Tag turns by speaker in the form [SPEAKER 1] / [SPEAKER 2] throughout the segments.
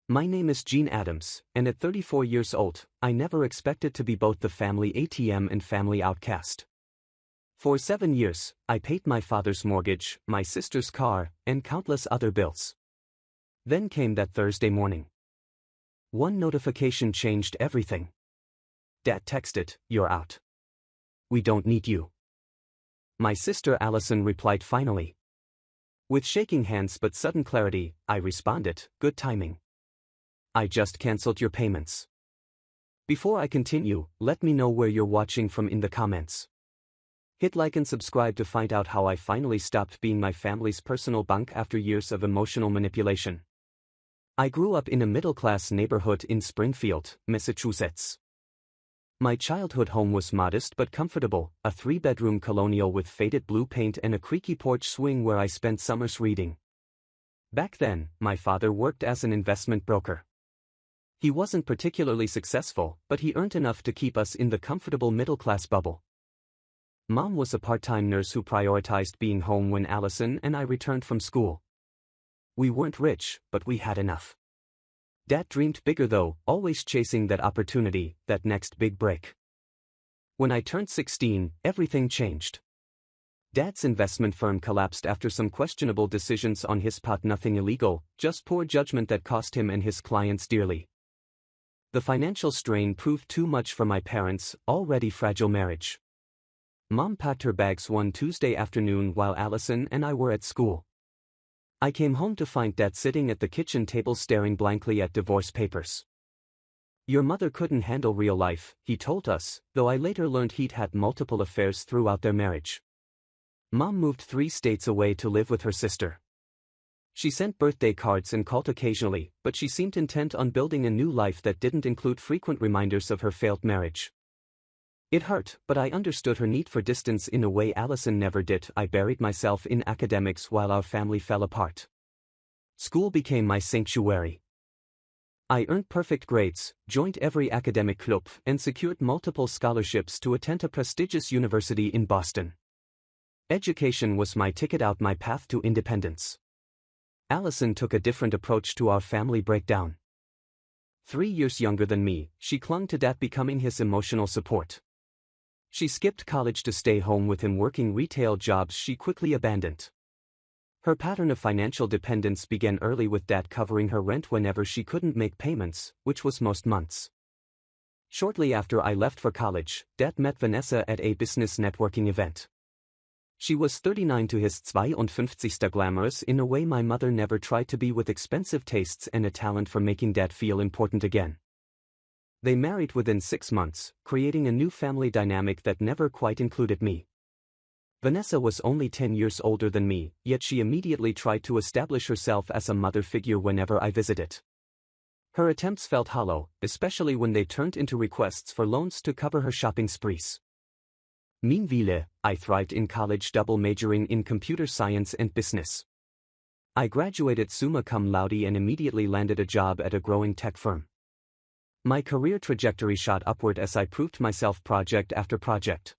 [SPEAKER 1] My name is Gene Adams, and at 34 years old, I never expected to be both the family ATM and family outcast. For 7 years, I paid my father's mortgage, my sister's car, and countless other bills. Then came that Thursday morning. One notification changed everything. Dad texted, "You're out. We don't need you." My sister Allison replied finally. With shaking hands but sudden clarity, I responded, "Good timing. I just canceled your payments." Before I continue, let me know where you're watching from in the comments. Hit like and subscribe to find out how I finally stopped being my family's personal bank after years of emotional manipulation. I grew up in a middle-class neighborhood in Springfield, Massachusetts. My childhood home was modest but comfortable, a 3-bedroom colonial with faded blue paint and a creaky porch swing where I spent summers reading. Back then, my father worked as an investment broker. He wasn't particularly successful, but he earned enough to keep us in the comfortable middle-class bubble. Mom was a part-time nurse who prioritized being home when Allison and I returned from school. We weren't rich, but we had enough. Dad dreamed bigger though, always chasing that opportunity, that next big break. When I turned 16, everything changed. Dad's investment firm collapsed after some questionable decisions on his part. Nothing illegal, just poor judgment that cost him and his clients dearly. The financial strain proved too much for my parents' already fragile marriage. Mom packed her bags one Tuesday afternoon while Allison and I were at school. I came home to find Dad sitting at the kitchen table staring blankly at divorce papers. "Your mother couldn't handle real life," he told us, though I later learned he'd had multiple affairs throughout their marriage. Mom moved 3 states away to live with her sister. She sent birthday cards and called occasionally, but she seemed intent on building a new life that didn't include frequent reminders of her failed marriage. It hurt, but I understood her need for distance in a way Allison never did. I buried myself in academics while our family fell apart. School became my sanctuary. I earned perfect grades, joined every academic club, and secured multiple scholarships to attend a prestigious university in Boston. Education was my ticket out, my path to independence. Allison took a different approach to our family breakdown. 3 years younger than me, she clung to Dad, becoming his emotional support. She skipped college to stay home with him, working retail jobs she quickly abandoned. Her pattern of financial dependence began early, with Dad covering her rent whenever she couldn't make payments, which was most months. Shortly after I left for college, Dad met Vanessa at a business networking event. She was 39 to his 52, glamorous in a way my mother never tried to be, with expensive tastes and a talent for making Dad feel important again. They married within 6 months, creating a new family dynamic that never quite included me. Vanessa was only 10 years older than me, yet she immediately tried to establish herself as a mother figure whenever I visited. Her attempts felt hollow, especially when they turned into requests for loans to cover her shopping sprees. Meanwhile, I thrived in college, double majoring in computer science and business. I graduated summa cum laude and immediately landed a job at a growing tech firm. My career trajectory shot upward as I proved myself project after project.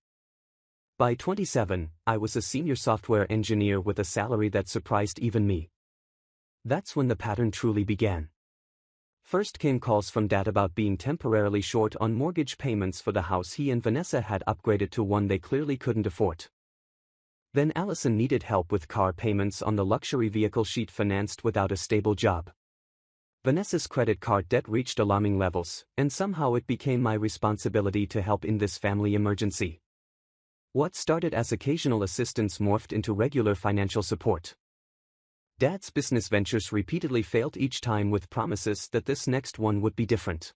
[SPEAKER 1] By 27, I was a senior software engineer with a salary that surprised even me. That's when the pattern truly began. First came calls from Dad about being temporarily short on mortgage payments for the house he and Vanessa had upgraded to one they clearly couldn't afford. Then Allison needed help with car payments on the luxury vehicle she'd financed without a stable job. Vanessa's credit card debt reached alarming levels, and somehow it became my responsibility to help in this family emergency. What started as occasional assistance morphed into regular financial support. Dad's business ventures repeatedly failed, each time with promises that this next one would be different.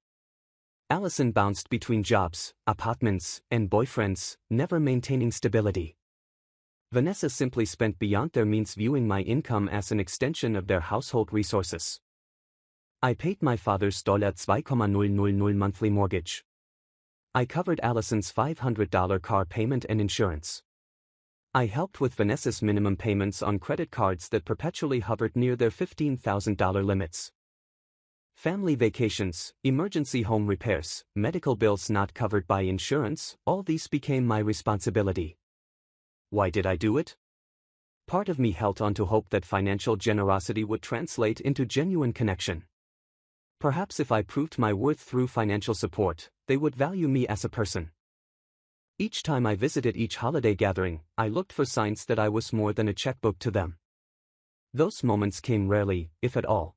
[SPEAKER 1] Allison bounced between jobs, apartments, and boyfriends, never maintaining stability. Vanessa simply spent beyond their means, viewing my income as an extension of their household resources. I paid my father's $2,000 monthly mortgage. I covered Allison's $500 car payment and insurance. I helped with Vanessa's minimum payments on credit cards that perpetually hovered near their $15,000 limits. Family vacations, emergency home repairs, medical bills not covered by insurance, all these became my responsibility. Why did I do it? Part of me held on to hope that financial generosity would translate into genuine connection. Perhaps if I proved my worth through financial support, they would value me as a person. Each time I visited each holiday gathering, I looked for signs that I was more than a checkbook to them. Those moments came rarely, if at all.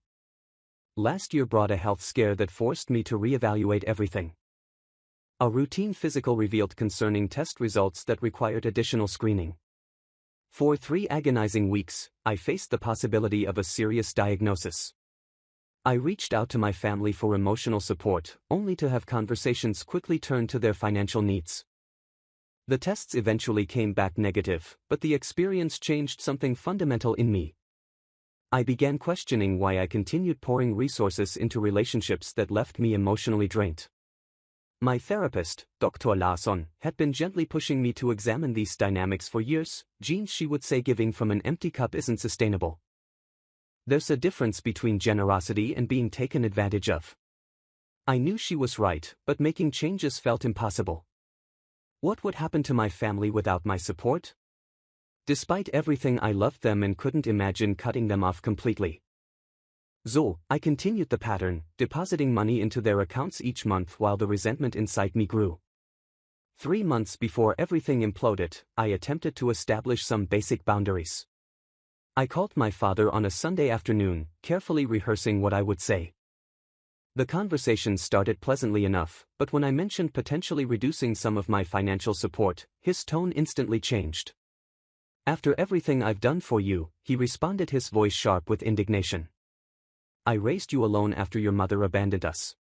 [SPEAKER 1] Last year brought a health scare that forced me to reevaluate everything. A routine physical revealed concerning test results that required additional screening. For 3 agonizing weeks, I faced the possibility of a serious diagnosis. I reached out to my family for emotional support, only to have conversations quickly turn to their financial needs. The tests eventually came back negative, but the experience changed something fundamental in me. I began questioning why I continued pouring resources into relationships that left me emotionally drained. My therapist, Dr. Larsson, had been gently pushing me to examine these dynamics for years. Jean, she would say, giving from an empty cup isn't sustainable. There's a difference between generosity and being taken advantage of. I knew she was right, but making changes felt impossible. What would happen to my family without my support? Despite everything, I loved them and couldn't imagine cutting them off completely. So, I continued the pattern, depositing money into their accounts each month while the resentment inside me grew. 3 months before everything imploded, I attempted to establish some basic boundaries. I called my father on a Sunday afternoon, carefully rehearsing what I would say. The conversation started pleasantly enough, but when I mentioned potentially reducing some of my financial support, his tone instantly changed. "After everything I've done for you," he responded, his voice sharp with indignation. "I raised you alone after your mother abandoned us.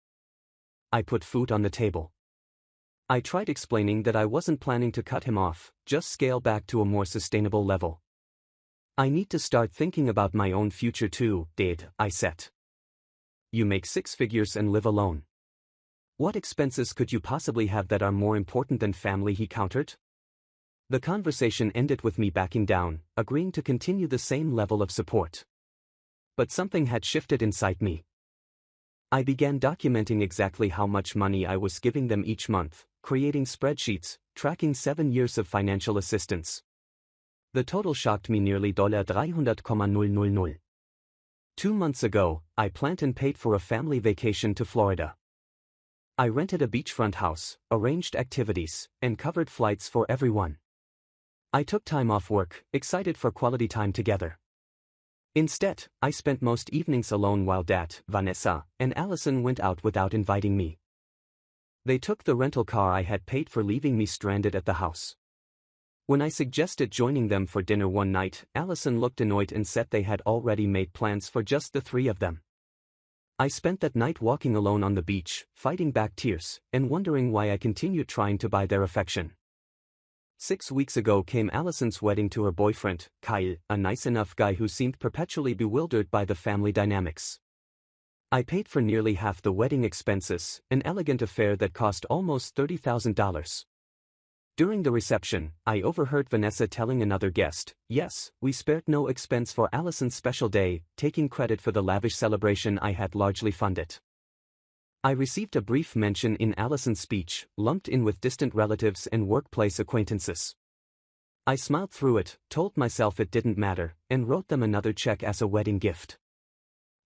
[SPEAKER 1] I put food on the table." I tried explaining that I wasn't planning to cut him off, just scale back to a more sustainable level. "I need to start thinking about my own future too, Dad," I said. "You make 6 figures and live alone. What expenses could you possibly have that are more important than family?" he countered. The conversation ended with me backing down, agreeing to continue the same level of support. But something had shifted inside me. I began documenting exactly how much money I was giving them each month, creating spreadsheets, tracking 7 years of financial assistance. The total shocked me, nearly $300,000. 2 months ago, I planned and paid for a family vacation to Florida. I rented a beachfront house, arranged activities, and covered flights for everyone. I took time off work, excited for quality time together. Instead, I spent most evenings alone while Dad, Vanessa, and Allison went out without inviting me. They took the rental car I had paid for, leaving me stranded at the house. When I suggested joining them for dinner one night, Allison looked annoyed and said they had already made plans for just the 3 of them. I spent that night walking alone on the beach, fighting back tears, and wondering why I continued trying to buy their affection. 6 weeks ago came Allison's wedding to her boyfriend, Kyle, a nice enough guy who seemed perpetually bewildered by the family dynamics. I paid for nearly half the wedding expenses, an elegant affair that cost almost $30,000. During the reception, I overheard Vanessa telling another guest, "Yes, we spared no expense for Allison's special day," taking credit for the lavish celebration I had largely funded. I received a brief mention in Allison's speech, lumped in with distant relatives and workplace acquaintances. I smiled through it, told myself it didn't matter, and wrote them another check as a wedding gift.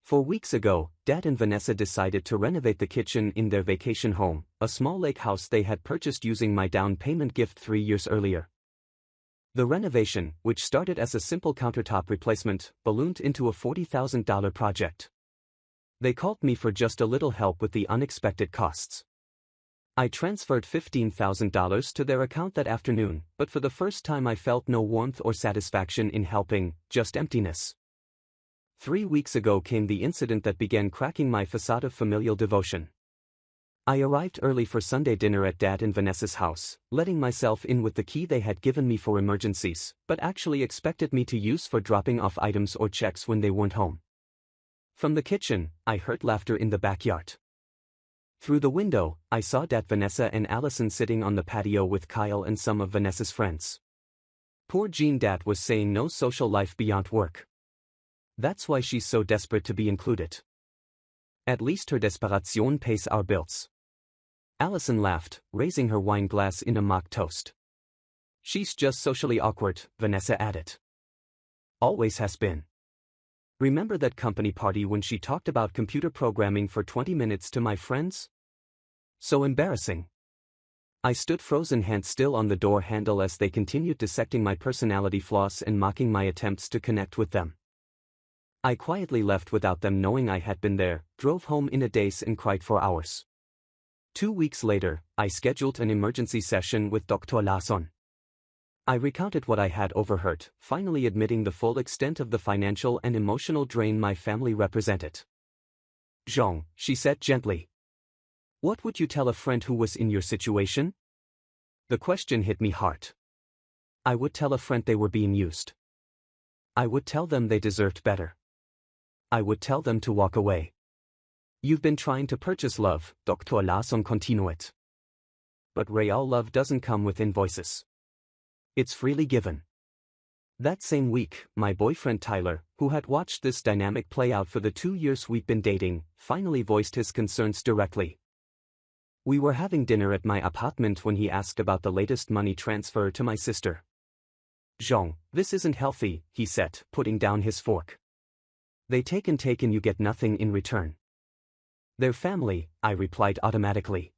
[SPEAKER 1] 4 weeks ago, Dad and Vanessa decided to renovate the kitchen in their vacation home, a small lake house they had purchased using my down payment gift 3 years earlier. The renovation, which started as a simple countertop replacement, ballooned into a $40,000 project. They called me for just a little help with the unexpected costs. I transferred $15,000 to their account that afternoon, but for the first time I felt no warmth or satisfaction in helping, just emptiness. 3 weeks ago came the incident that began cracking my facade of familial devotion. I arrived early for Sunday dinner at Dad and Vanessa's house, letting myself in with the key they had given me for emergencies, but actually expected me to use for dropping off items or checks when they weren't home. From the kitchen, I heard laughter in the backyard. Through the window, I saw Dad, Vanessa and Allison sitting on the patio with Kyle and some of Vanessa's friends. Poor Jean, Dad was saying, no social life beyond work. That's why she's so desperate to be included. At least her desperation pays our bills. Allison laughed, raising her wine glass in a mock toast. She's just socially awkward, Vanessa added. Always has been. Remember that company party when she talked about computer programming for 20 minutes to my friends? So embarrassing. I stood frozen, hands still on the door handle as they continued dissecting my personality flaws and mocking my attempts to connect with them. I quietly left without them knowing I had been there, drove home in a daze and cried for hours. 2 weeks later, I scheduled an emergency session with Dr. Larsson. I recounted what I had overheard, finally admitting the full extent of the financial and emotional drain my family represented. "Jean," she said gently. "What would you tell a friend who was in your situation?" The question hit me hard. I would tell a friend they were being used. I would tell them they deserved better. I would tell them to walk away. "You've been trying to purchase love," Dr. Larsson continued. "But real love doesn't come with invoices. It's freely given." That same week, my boyfriend Tyler, who had watched this dynamic play out for the 2 years we'd been dating, finally voiced his concerns directly. We were having dinner at my apartment when he asked about the latest money transfer to my sister. "Jean, this isn't healthy," he said, putting down his fork. "They take and you get nothing in return." "They're family," I replied automatically.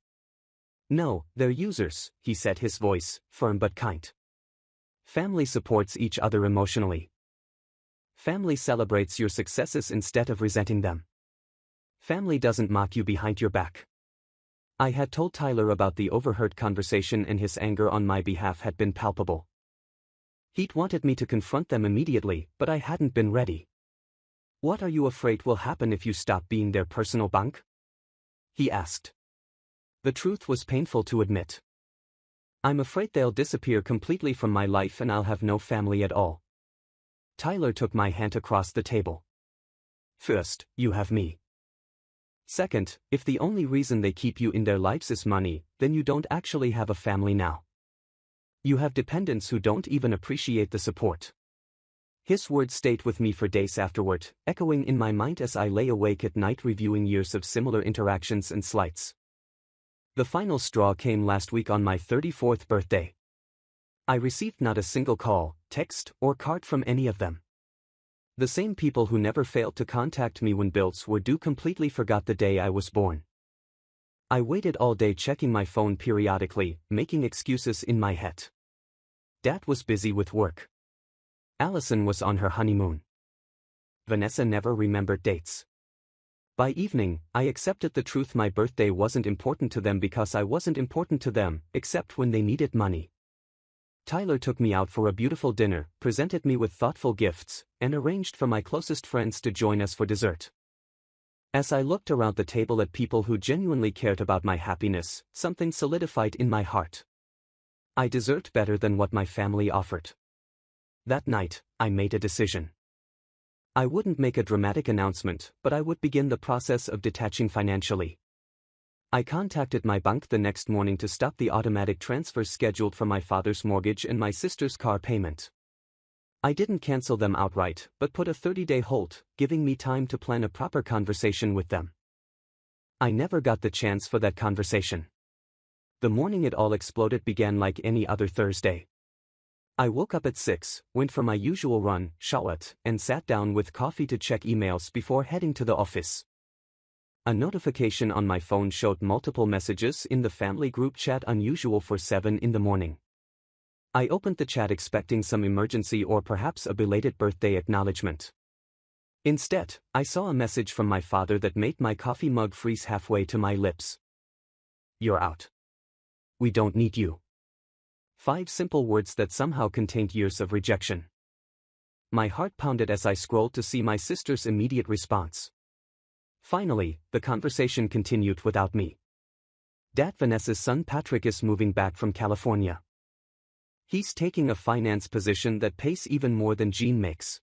[SPEAKER 1] "No, they're users," he said, his voice firm but kind. "Family supports each other emotionally. Family celebrates your successes instead of resenting them. Family doesn't mock you behind your back." I had told Tyler about the overheard conversation and his anger on my behalf had been palpable. He'd wanted me to confront them immediately, but I hadn't been ready. "What are you afraid will happen if you stop being their personal bank?" he asked. The truth was painful to admit. "I'm afraid they'll disappear completely from my life and I'll have no family at all." Tyler took my hand across the table. "First, you have me. Second, if the only reason they keep you in their lives is money, then you don't actually have a family now. You have dependents who don't even appreciate the support." His words stayed with me for days afterward, echoing in my mind as I lay awake at night reviewing years of similar interactions and slights. The final straw came last week on my 34th birthday. I received not a single call, text, or card from any of them. The same people who never failed to contact me when bills were due completely forgot the day I was born. I waited all day checking my phone periodically, making excuses in my head. Dad was busy with work. Allison was on her honeymoon. Vanessa never remembered dates. By evening, I accepted the truth: my birthday wasn't important to them because I wasn't important to them, except when they needed money. Tyler took me out for a beautiful dinner, presented me with thoughtful gifts, and arranged for my closest friends to join us for dessert. As I looked around the table at people who genuinely cared about my happiness, something solidified in my heart. I deserved better than what my family offered. That night, I made a decision. I wouldn't make a dramatic announcement, but I would begin the process of detaching financially. I contacted my bank the next morning to stop the automatic transfers scheduled for my father's mortgage and my sister's car payment. I didn't cancel them outright, but put a 30-day hold, giving me time to plan a proper conversation with them. I never got the chance for that conversation. The morning it all exploded began like any other Thursday. I woke up at 6, went for my usual run, showered, and sat down with coffee to check emails before heading to the office. A notification on my phone showed multiple messages in the family group chat, unusual for 7 in the morning. I opened the chat expecting some emergency or perhaps a belated birthday acknowledgement. Instead, I saw a message from my father that made my coffee mug freeze halfway to my lips. "You're out. We don't need you." 5 simple words that somehow contained years of rejection. My heart pounded as I scrolled to see my sister's immediate response. Finally, the conversation continued without me. "Dad, Vanessa's son Patrick is moving back from California. He's taking a finance position that pays even more than Jean makes.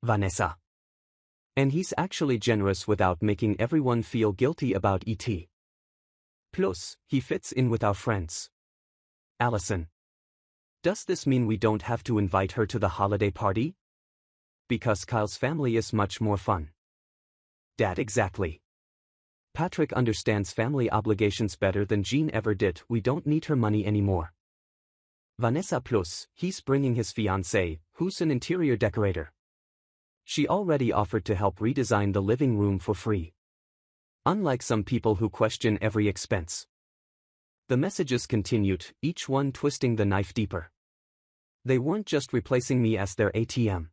[SPEAKER 1] Vanessa. And he's actually generous without making everyone feel guilty about it. Plus, he fits in with our friends. Allison. Does this mean we don't have to invite her to the holiday party? Because Kyle's family is much more fun. Dad, exactly. Patrick understands family obligations better than Jean ever did. We don't need her money anymore. Vanessa, plus, he's bringing his fiancée, who's an interior decorator. She already offered to help redesign the living room for free. Unlike some people who question every expense. The messages continued, each one twisting the knife deeper. They weren't just replacing me as their ATM.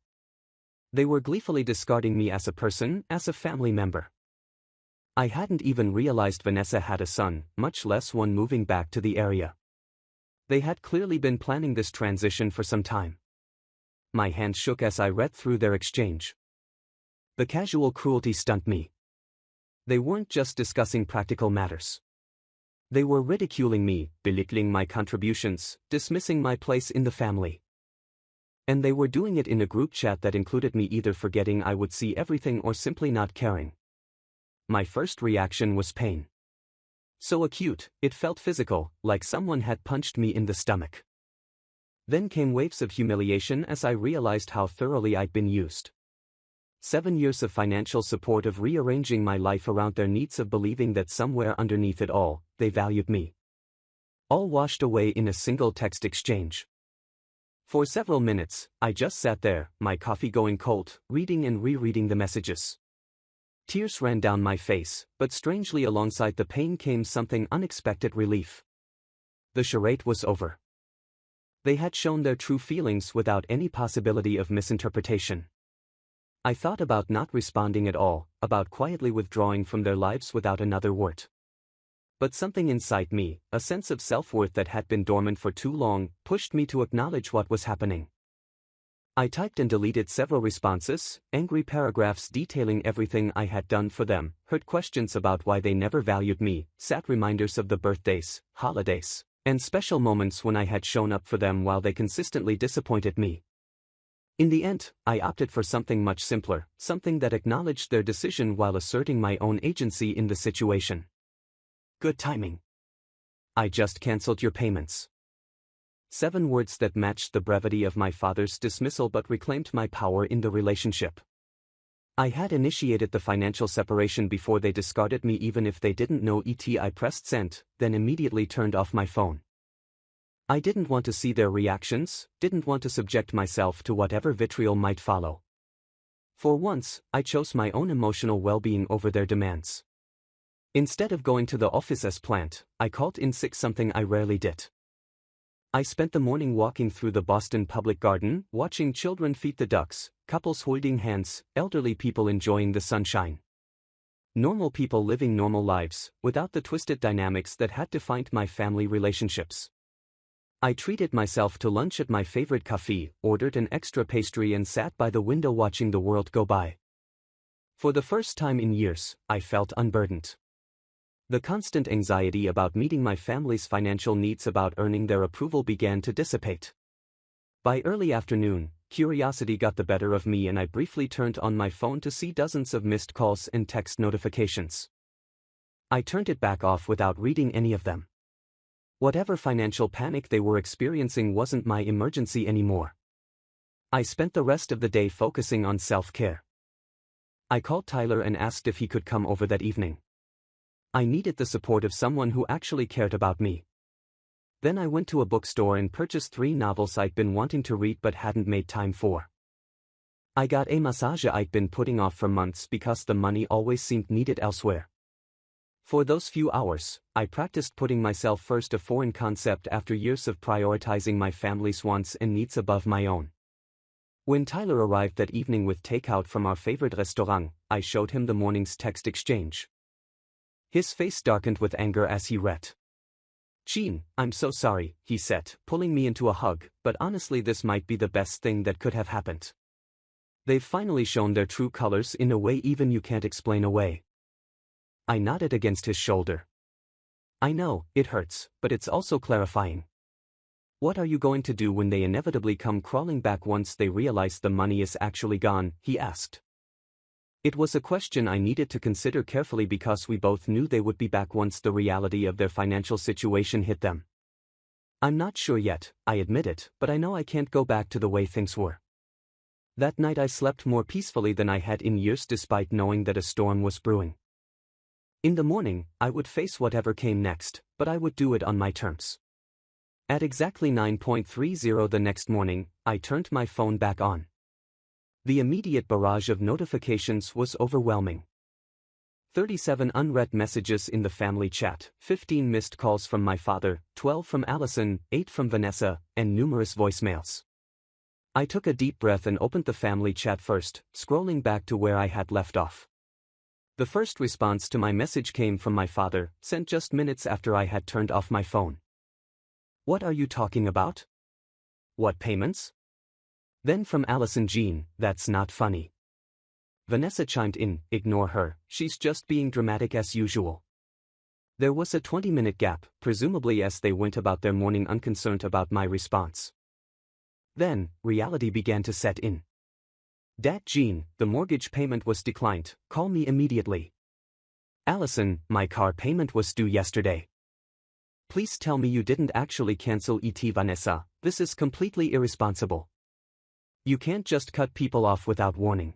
[SPEAKER 1] They were gleefully discarding me as a person, as a family member. I hadn't even realized Vanessa had a son, much less one moving back to the area. They had clearly been planning this transition for some time. My hands shook as I read through their exchange. The casual cruelty stunned me. They weren't just discussing practical matters. They were ridiculing me, belittling my contributions, dismissing my place in the family. And they were doing it in a group chat that included me either forgetting I would see everything or simply not caring. My first reaction was pain. So acute, it felt physical, like someone had punched me in the stomach. Then came waves of humiliation as I realized how thoroughly I'd been used. 7 years of financial support, of rearranging my life around their needs, of believing that somewhere underneath it all, they valued me. All washed away in a single text exchange. For several minutes, I just sat there, my coffee going cold, reading and rereading the messages. Tears ran down my face, but strangely alongside the pain came something unexpected: relief. The charade was over. They had shown their true feelings without any possibility of misinterpretation. I thought about not responding at all, about quietly withdrawing from their lives without another word. But something inside me, a sense of self-worth that had been dormant for too long, pushed me to acknowledge what was happening. I typed and deleted several responses, angry paragraphs detailing everything I had done for them, hurt questions about why they never valued me, sad reminders of the birthdays, holidays, and special moments when I had shown up for them while they consistently disappointed me. In the end, I opted for something much simpler, something that acknowledged their decision while asserting my own agency in the situation. Good timing. I just canceled your payments. 7 words that matched the brevity of my father's dismissal but reclaimed my power in the relationship. I had initiated the financial separation before they discarded me, even if they didn't know it. I pressed send, then immediately turned off my phone. I didn't want to see their reactions, didn't want to subject myself to whatever vitriol might follow. For once, I chose my own emotional well-being over their demands. Instead of going to the office as planned, I called in sick, something I rarely did. I spent the morning walking through the Boston Public Garden, watching children feed the ducks, couples holding hands, elderly people enjoying the sunshine. Normal people living normal lives, without the twisted dynamics that had defined my family relationships. I treated myself to lunch at my favorite cafe, ordered an extra pastry, and sat by the window watching the world go by. For the first time in years, I felt unburdened. The constant anxiety about meeting my family's financial needs, about earning their approval, began to dissipate. By early afternoon, curiosity got the better of me and I briefly turned on my phone to see dozens of missed calls and text notifications. I turned it back off without reading any of them. Whatever financial panic they were experiencing wasn't my emergency anymore. I spent the rest of the day focusing on self-care. I called Tyler and asked if he could come over that evening. I needed the support of someone who actually cared about me. Then I went to a bookstore and purchased 3 novels I'd been wanting to read but hadn't made time for. I got a massage I'd been putting off for months because the money always seemed needed elsewhere. For those few hours, I practiced putting myself first, a foreign concept after years of prioritizing my family's wants and needs above my own. When Tyler arrived that evening with takeout from our favorite restaurant, I showed him the morning's text exchange. His face darkened with anger as he read. "Gene, I'm so sorry," he said, pulling me into a hug, "but honestly this might be the best thing that could have happened. They've finally shown their true colors in a way even you can't explain away." I nodded against his shoulder. "I know, it hurts, but it's also clarifying. What are you going to do when they inevitably come crawling back once they realize the money is actually gone?" he asked. It was a question I needed to consider carefully because we both knew they would be back once the reality of their financial situation hit them. "I'm not sure yet," I admitted, "but I know I can't go back to the way things were." That night I slept more peacefully than I had in years, despite knowing that a storm was brewing. In the morning, I would face whatever came next, but I would do it on my terms. At exactly 9:30 the next morning, I turned my phone back on. The immediate barrage of notifications was overwhelming. 37 unread messages in the family chat, 15 missed calls from my father, 12 from Allison, 8 from Vanessa, and numerous voicemails. I took a deep breath and opened the family chat first, scrolling back to where I had left off. The first response to my message came from my father, sent just minutes after I had turned off my phone. "What are you talking about? What payments?" Then from Allison: "Jean, that's not funny." Vanessa chimed in, "Ignore her, she's just being dramatic as usual." There was a 20-minute gap, presumably as they went about their morning unconcerned about my response. Then, reality began to set in. "Dad, Jean, the mortgage payment was declined, call me immediately." "Allison, my car payment was due yesterday." "Please tell me you didn't actually cancel it." "Vanessa, this is completely irresponsible. You can't just cut people off without warning."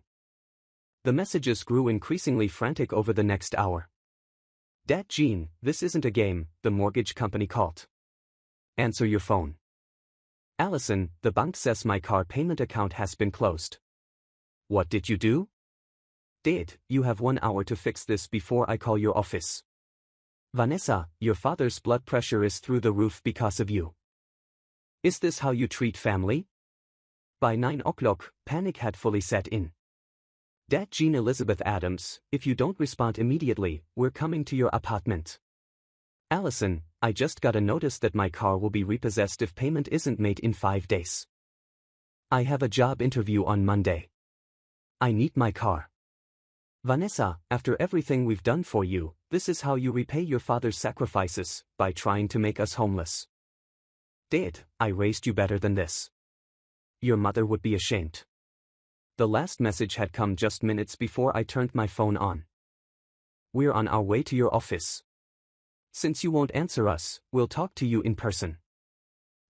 [SPEAKER 1] The messages grew increasingly frantic over the next hour. "Dad, Jean, this isn't a game," the mortgage company called. "Answer your phone." "Allison, the bank says my car payment account has been closed." "What did you do?" "Dad, you have 1 hour to fix this before I call your office." "Vanessa, your father's blood pressure is through the roof because of you. Is this how you treat family?" By 9 o'clock, panic had fully set in. "Dad, Jean, Elizabeth Adams, if you don't respond immediately, we're coming to your apartment." "Allison, I just got a notice that my car will be repossessed if payment isn't made in 5 days. I have a job interview on Monday. I need my car." "Vanessa, after everything we've done for you, this is how you repay your father's sacrifices, by trying to make us homeless." "Dad, I raised you better than this. Your mother would be ashamed." The last message had come just minutes before I turned my phone on. "We're on our way to your office. Since you won't answer us, we'll talk to you in person."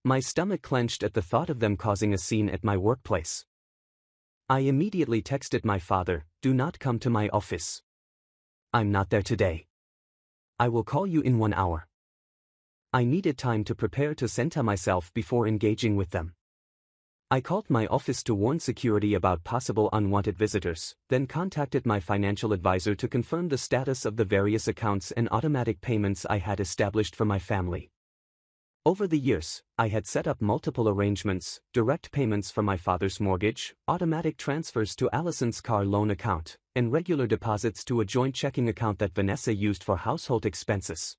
[SPEAKER 1] My stomach clenched at the thought of them causing a scene at my workplace. I immediately texted my father, "Do not come to my office. I'm not there today. I will call you in 1 hour." I needed time to prepare to center myself before engaging with them. I called my office to warn security about possible unwanted visitors, then contacted my financial advisor to confirm the status of the various accounts and automatic payments I had established for my family. Over the years, I had set up multiple arrangements: direct payments for my father's mortgage, automatic transfers to Allison's car loan account, and regular deposits to a joint checking account that Vanessa used for household expenses.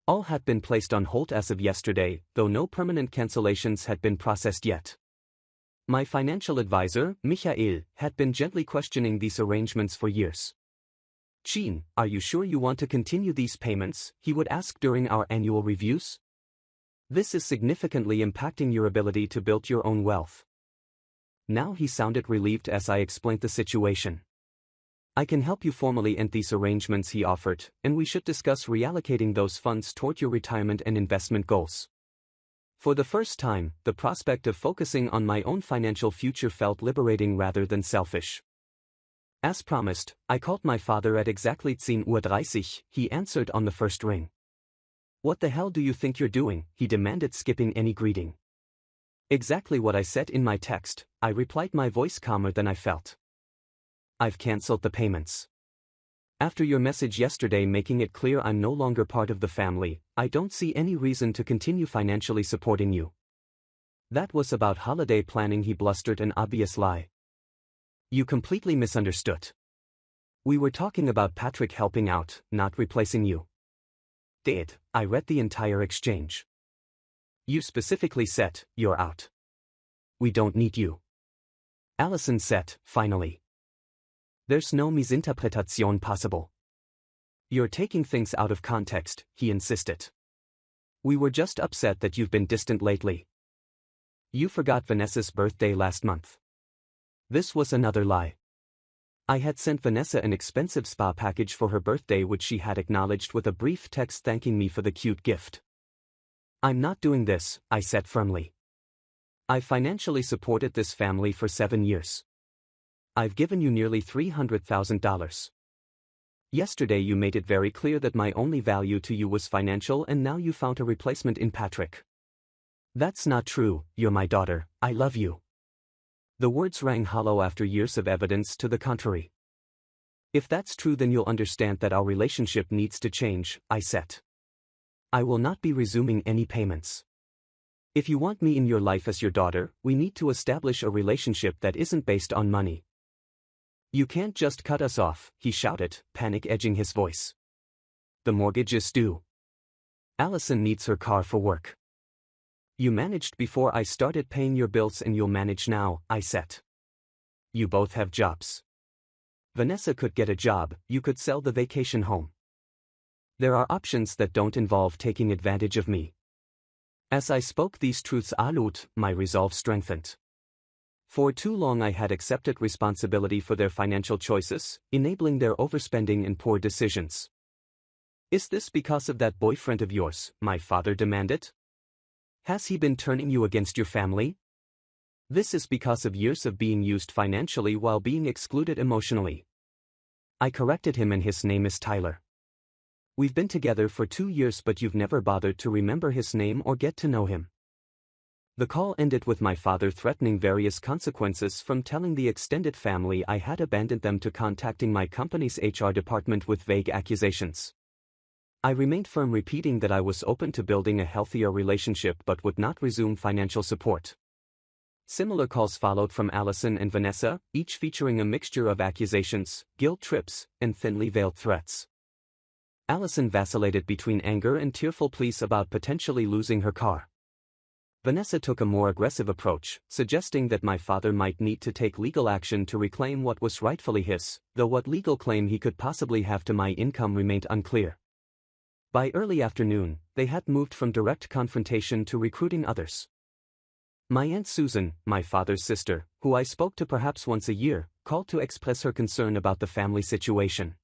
[SPEAKER 1] All had been placed on hold as of yesterday, though no permanent cancellations had been processed yet. My financial advisor, Michael, had been gently questioning these arrangements for years. "Jean, are you sure you want to continue these payments?" he would ask during our annual reviews. "This is significantly impacting your ability to build your own wealth." Now he sounded relieved as I explained the situation. "I can help you formally end these arrangements," he offered, "and we should discuss reallocating those funds toward your retirement and investment goals." For the first time, the prospect of focusing on my own financial future felt liberating rather than selfish. As promised, I called my father at exactly 10:30 Uhr, he answered on the first ring. "What the hell do you think you're doing?" he demanded, skipping any greeting. "Exactly what I said in my text," I replied, my voice calmer than I felt. "I've cancelled the payments. After your message yesterday making it clear I'm no longer part of the family, I don't see any reason to continue financially supporting you." "That was about holiday planning," he blustered, an obvious lie. "You completely misunderstood. We were talking about Patrick helping out, not replacing you." "Dad, I read the entire exchange. You specifically said, you're out. We don't need you." Allison said, finally. "There's no misinterpretation possible. You're taking things out of context," he insisted. "We were just upset that you've been distant lately. You forgot Vanessa's birthday last month." This was another lie. I had sent Vanessa an expensive spa package for her birthday, which she had acknowledged with a brief text thanking me for the cute gift. "I'm not doing this," I said firmly. "I've financially supported this family for 7 years. I've given you nearly $300,000. Yesterday you made it very clear that my only value to you was financial, and now you found a replacement in Patrick. That's not true. You're my daughter, I love you. The words rang hollow after years of evidence to the contrary. If that's true, then you'll understand that our relationship needs to change, I said. I will not be resuming any payments. If you want me in your life as your daughter, we need to establish a relationship that isn't based on money. You can't just cut us off, he shouted, panic edging his voice. The mortgage is due. Allison needs her car for work. You managed before I started paying your bills and you'll manage now, I said. You both have jobs. Vanessa could get a job, you could sell the vacation home. There are options that don't involve taking advantage of me. As I spoke these truths aloud, my resolve strengthened. For too long I had accepted responsibility for their financial choices, enabling their overspending and poor decisions. Is this because of that boyfriend of yours? My father demanded. Has he been turning you against your family? This is because of years of being used financially while being excluded emotionally. I corrected him, and his name is Tyler. We've been together for 2 years, but you've never bothered to remember his name or get to know him. The call ended with my father threatening various consequences, from telling the extended family I had abandoned them to contacting my company's HR department with vague accusations. I remained firm, repeating that I was open to building a healthier relationship but would not resume financial support. Similar calls followed from Allison and Vanessa, each featuring a mixture of accusations, guilt trips, and thinly veiled threats. Allison vacillated between anger and tearful pleas about potentially losing her car. Vanessa took a more aggressive approach, suggesting that my father might need to take legal action to reclaim what was rightfully his, though what legal claim he could possibly have to my income remained unclear. By early afternoon, they had moved from direct confrontation to recruiting others. My Aunt Susan, my father's sister, who I spoke to perhaps once a year, called to express her concern about the family situation.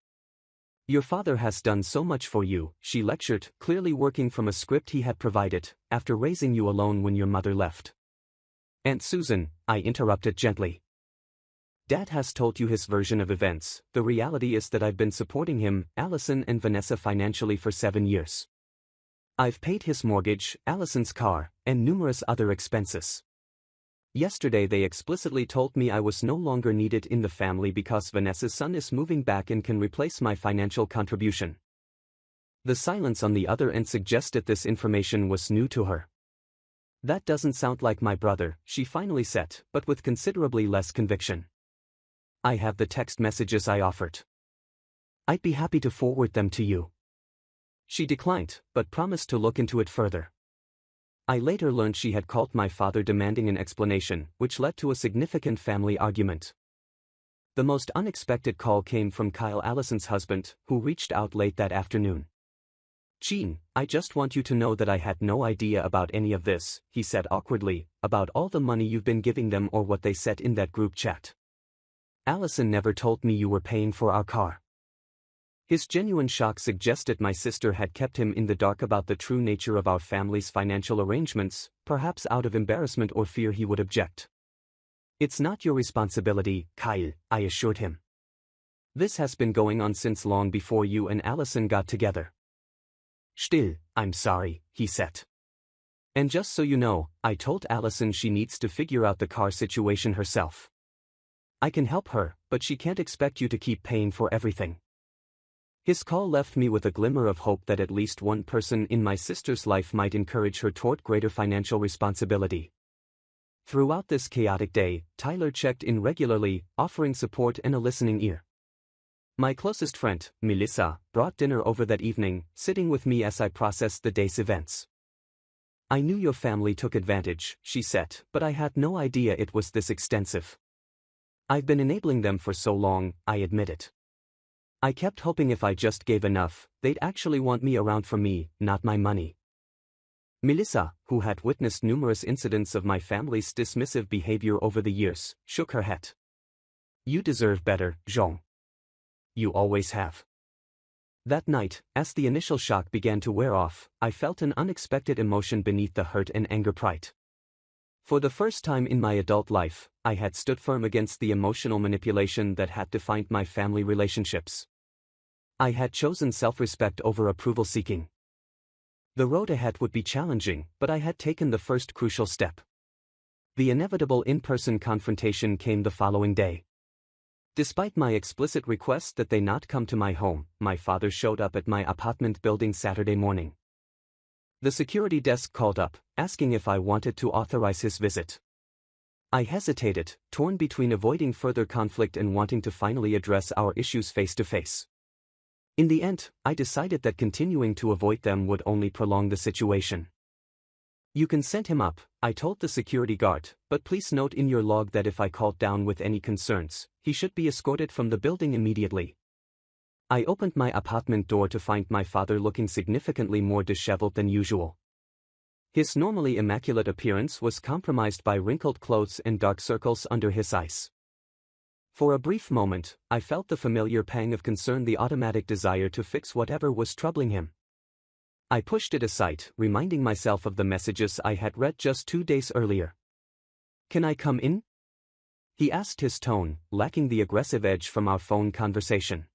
[SPEAKER 1] Your father has done so much for you, she lectured, clearly working from a script he had provided, after raising you alone when your mother left. Aunt Susan, I interrupted gently. Dad has told you his version of events. The reality is that I've been supporting him, Allison and Vanessa, financially for 7 years. I've paid his mortgage, Allison's car, and numerous other expenses. Yesterday they explicitly told me I was no longer needed in the family because Vanessa's son is moving back and can replace my financial contribution. The silence on the other end suggested this information was new to her. That doesn't sound like my brother, she finally said, but with considerably less conviction. I have the text messages I offered. I'd be happy to forward them to you. She declined, but promised to look into it further. I later learned she had called my father demanding an explanation, which led to a significant family argument. The most unexpected call came from Kyle, Allison's husband, who reached out late that afternoon. Gene, I just want you to know that I had no idea about any of this, he said awkwardly, about all the money you've been giving them or what they said in that group chat. Allison never told me you were paying for our car. His genuine shock suggested my sister had kept him in the dark about the true nature of our family's financial arrangements, perhaps out of embarrassment or fear he would object. It's not your responsibility, Kyle, I assured him. This has been going on since long before you and Allison got together. Still, I'm sorry, he said. And just so you know, I told Allison she needs to figure out the car situation herself. I can help her, but she can't expect you to keep paying for everything. His call left me with a glimmer of hope that at least one person in my sister's life might encourage her toward greater financial responsibility. Throughout this chaotic day, Tyler checked in regularly, offering support and a listening ear. My closest friend, Melissa, brought dinner over that evening, sitting with me as I processed the day's events. I knew your family took advantage, she said, but I had no idea it was this extensive. I've been enabling them for so long, I admitted. I kept hoping if I just gave enough, they'd actually want me around for me, not my money. Melissa, who had witnessed numerous incidents of my family's dismissive behavior over the years, shook her head. You deserve better, Jean. You always have. That night, as the initial shock began to wear off, I felt an unexpected emotion beneath the hurt and anger. Pride. For the first time in my adult life, I had stood firm against the emotional manipulation that had defined my family relationships. I had chosen self-respect over approval-seeking. The road ahead would be challenging, but I had taken the first crucial step. The inevitable in-person confrontation came the following day. Despite my explicit request that they not come to my home, my father showed up at my apartment building Saturday morning. The security desk called up, asking if I wanted to authorize his visit. I hesitated, torn between avoiding further conflict and wanting to finally address our issues face to face. In the end, I decided that continuing to avoid them would only prolong the situation. You can send him up, I told the security guard, but please note in your log that if I called down with any concerns, he should be escorted from the building immediately. I opened my apartment door to find my father looking significantly more disheveled than usual. His normally immaculate appearance was compromised by wrinkled clothes and dark circles under his eyes. For a brief moment, I felt the familiar pang of concern, the automatic desire to fix whatever was troubling him. I pushed it aside, reminding myself of the messages I had read just 2 days earlier. "Can I come in?" he asked, his tone lacking the aggressive edge from our phone conversation.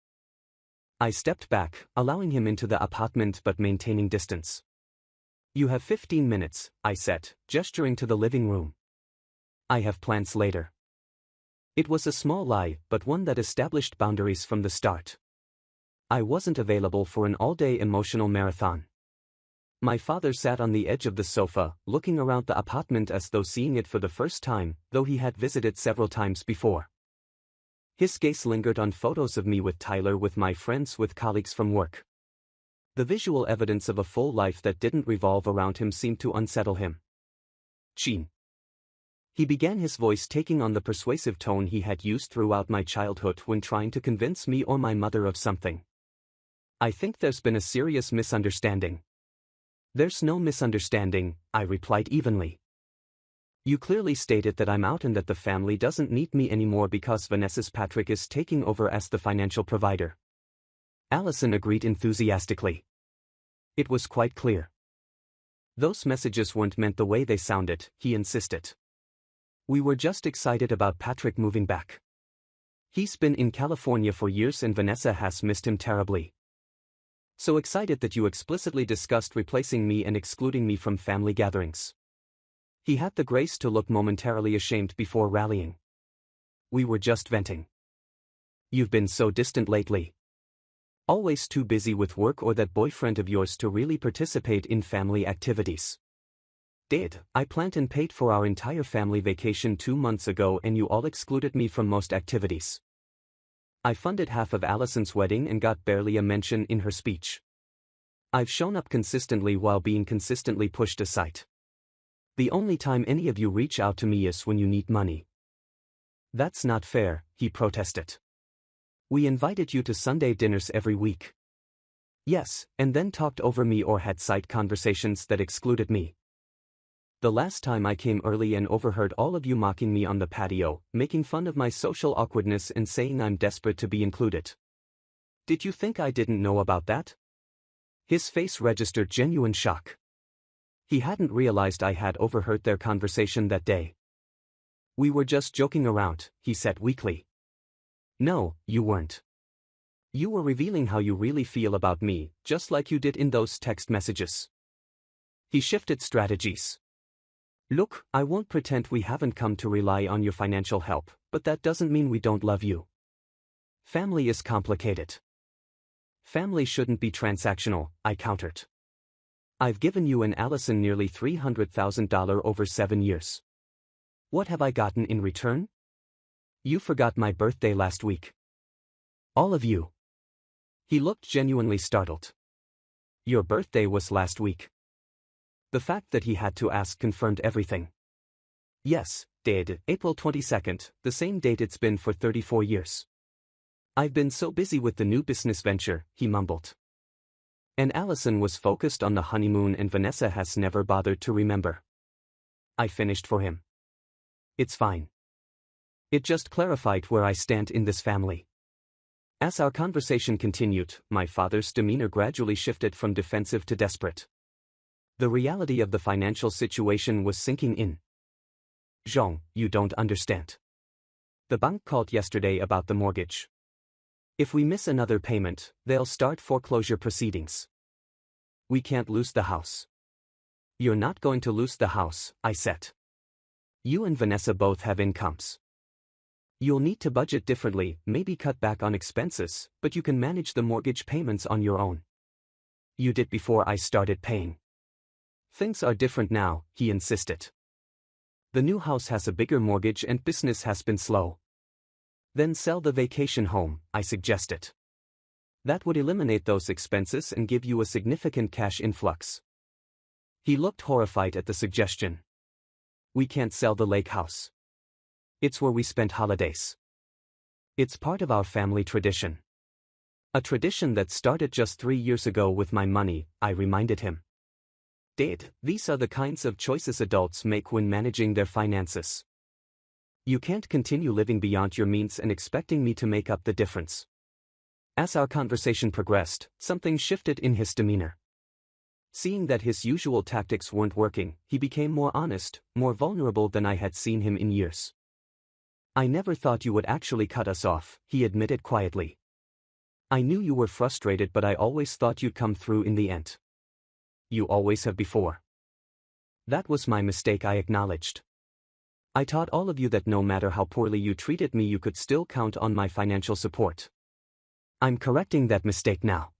[SPEAKER 1] I stepped back, allowing him into the apartment but maintaining distance. "You have 15 minutes, I said, gesturing to the living room. "I have plans later." It was a small lie, but one that established boundaries from the start. I wasn't available for an all-day emotional marathon. My father sat on the edge of the sofa, looking around the apartment as though seeing it for the first time, though he had visited several times before. His gaze lingered on photos of me with Tyler, with my friends, with colleagues from work. The visual evidence of a full life that didn't revolve around him seemed to unsettle him. "Gene." He began, his voice taking on the persuasive tone he had used throughout my childhood when trying to convince me or my mother of something. "I think there's been a serious misunderstanding." "There's no misunderstanding," I replied evenly. "You clearly stated that I'm out and that the family doesn't need me anymore because Vanessa's Patrick is taking over as the financial provider." Allison agreed enthusiastically. It was quite clear. "Those messages weren't meant the way they sounded," he insisted. "We were just excited about Patrick moving back. He's been in California for years and Vanessa has missed him terribly. So excited that you explicitly discussed replacing me and excluding me from family gatherings." He had the grace to look momentarily ashamed before rallying. "We were just venting. You've been so distant lately. Always too busy with work or that boyfriend of yours to really participate in family activities. Dad, I planned and paid for our entire family vacation 2 months ago and you all excluded me from most activities. I funded half of Allison's wedding and got barely a mention in her speech. I've shown up consistently while being consistently pushed aside. The only time any of you reach out to me is when you need money." "That's not fair," he protested. "We invited you to Sunday dinners every week." "Yes, and then talked over me or had side conversations that excluded me. The last time I came early and overheard all of you mocking me on the patio, making fun of my social awkwardness and saying I'm desperate to be included. Did you think I didn't know about that?" His face registered genuine shock. He hadn't realized I had overheard their conversation that day. "We were just joking around," he said weakly. "No, you weren't. You were revealing how you really feel about me, just like you did in those text messages." He shifted strategies. "Look, I won't pretend we haven't come to rely on your financial help, but that doesn't mean we don't love you. Family is complicated. Family shouldn't be transactional," I countered. "I've given you and Allison nearly $300,000 over 7 years. What have I gotten in return? You forgot my birthday last week. All of you." He looked genuinely startled. "Your birthday was last week." The fact that he had to ask confirmed everything. "Yes, Dad, April 22nd, the same date it's been for 34 years. I've been so busy with the new business venture," he mumbled. "And Allison was focused on the honeymoon and Vanessa has never bothered to remember." I finished for him. "It's fine. It just clarified where I stand in this family." As our conversation continued, my father's demeanor gradually shifted from defensive to desperate. The reality of the financial situation was sinking in. "Jean, you don't understand. The bank called yesterday about the mortgage. If we miss another payment, they'll start foreclosure proceedings. We can't lose the house." "You're not going to lose the house," I said. You and Vanessa both have incomes. You'll need to budget differently, maybe cut back on expenses, but you can manage the mortgage payments on your own. You did before I started paying. Things are different now, he insisted. The new house has a bigger mortgage and business has been slow. Then sell the vacation home, I suggested. That would eliminate those expenses and give you a significant cash influx. He looked horrified at the suggestion. We can't sell the lake house. It's where we spent holidays. It's part of our family tradition. A tradition that started just 3 years ago with my money, I reminded him. Dad, these are the kinds of choices adults make when managing their finances. You can't continue living beyond your means and expecting me to make up the difference. As our conversation progressed, something shifted in his demeanor. Seeing that his usual tactics weren't working, he became more honest, more vulnerable than I had seen him in years. I never thought you would actually cut us off, he admitted quietly. I knew you were frustrated, but I always thought you'd come through in the end. You always have before. That was my mistake, I acknowledged. I taught all of you that no matter how poorly you treated me, you could still count on my financial support. I'm correcting that mistake now.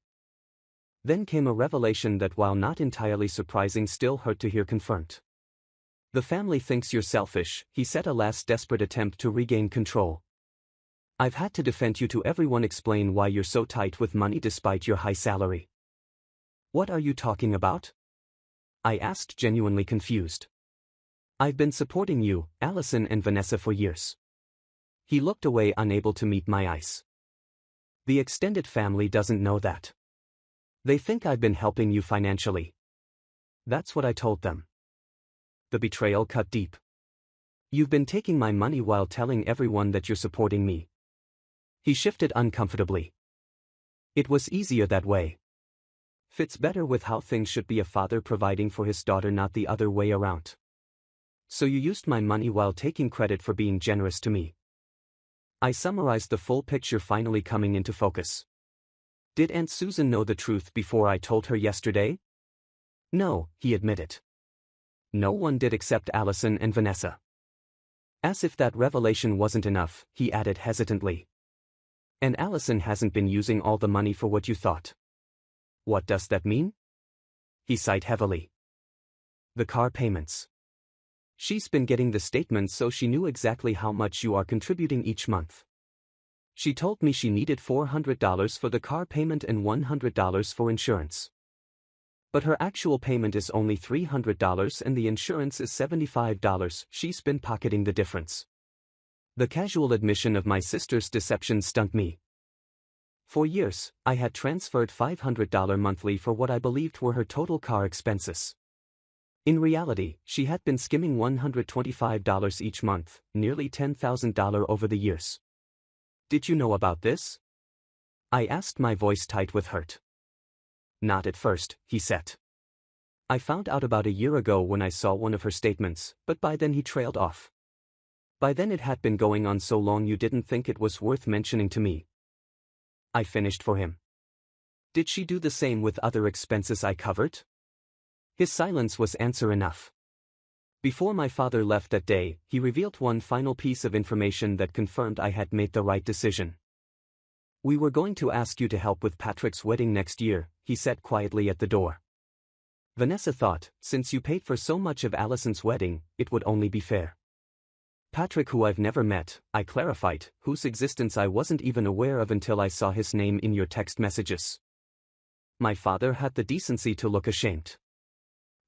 [SPEAKER 1] Then came a revelation that, while not entirely surprising, still hurt to hear confirmed. The family thinks you're selfish, he said, a last desperate attempt to regain control. I've had to defend you to everyone, explain why you're so tight with money despite your high salary. What are you talking about? I asked, genuinely confused. I've been supporting you, Allison and Vanessa, for years. He looked away, unable to meet my eyes. The extended family doesn't know that. They think I've been helping you financially. That's what I told them. The betrayal cut deep. You've been taking my money while telling everyone that you're supporting me. He shifted uncomfortably. It was easier that way. Fits better with how things should be, a father providing for his daughter, not the other way around. So you used my money while taking credit for being generous to me. I summarized, the full picture finally coming into focus. Did Aunt Susan know the truth before I told her yesterday? No, he admitted. No one did except Allison and Vanessa. As if that revelation wasn't enough, he added hesitantly. And Allison hasn't been using all the money for what you thought. What does that mean? He sighed heavily. The car payments. She's been getting the statements, so she knew exactly how much you are contributing each month. She told me she needed $400 for the car payment and $100 for insurance. But her actual payment is only $300 and the insurance is $75. She's been pocketing the difference. The casual admission of my sister's deception stung me. For years, I had transferred $500 monthly for what I believed were her total car expenses. In reality, she had been skimming $125 each month, nearly $10,000 over the years. Did you know about this? I asked, my voice tight with hurt. Not at first, he said. I found out about a year ago when I saw one of her statements, but by then he trailed off. By then it had been going on so long you didn't think it was worth mentioning to me. I finished for him. Did she do the same with other expenses I covered? His silence was answer enough. Before my father left that day, he revealed one final piece of information that confirmed I had made the right decision. We were going to ask you to help with Patrick's wedding next year, he said quietly at the door. Vanessa thought, since you paid for so much of Allison's wedding, it would only be fair. Patrick, who I've never met, I clarified, whose existence I wasn't even aware of until I saw his name in your text messages. My father had the decency to look ashamed.